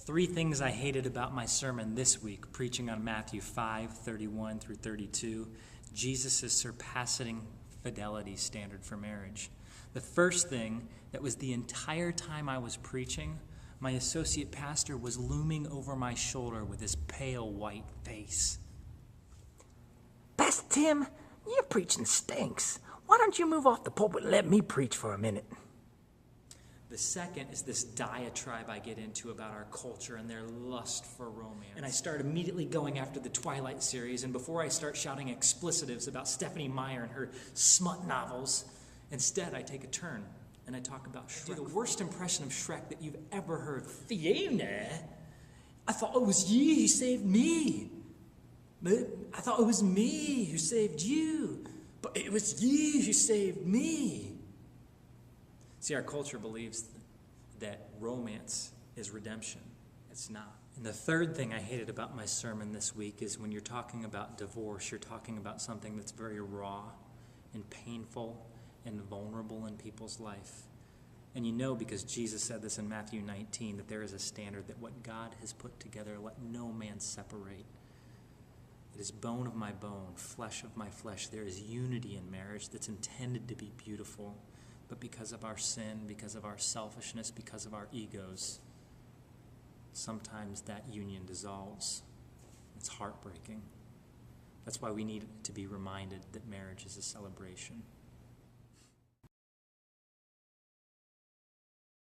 Three things I hated about my sermon this week, preaching on Matthew 5:31 through 32, Jesus' surpassing fidelity standard for marriage. The first thing that was the entire time I was preaching, my associate pastor was looming over my shoulder with his pale white face. Pastor Tim, your preaching stinks. Why don't you move off the pulpit and let me preach for a minute? The second is this diatribe I get into about our culture and their lust for romance. And I start immediately going after the Twilight series, and before I start shouting explicitives about Stephanie Meyer and her smut novels, instead I take a turn and I talk about Shrek. I do the worst impression of Shrek that you've ever heard. Fiona, I thought it was you who saved me. I thought it was me who saved you. But it was you who saved me. See, our culture believes that romance is redemption. It's not. And the third thing I hated about my sermon this week is when you're talking about divorce, you're talking about something that's very raw and painful and vulnerable in people's life. And you know, because Jesus said this in Matthew 19, that there is a standard that what God has put together, let no man separate. It is bone of my bone, flesh of my flesh. There is unity in marriage that's intended to be beautiful. But because of our sin, because of our selfishness, because of our egos, sometimes that union dissolves. It's heartbreaking. That's why we need to be reminded that marriage is a celebration.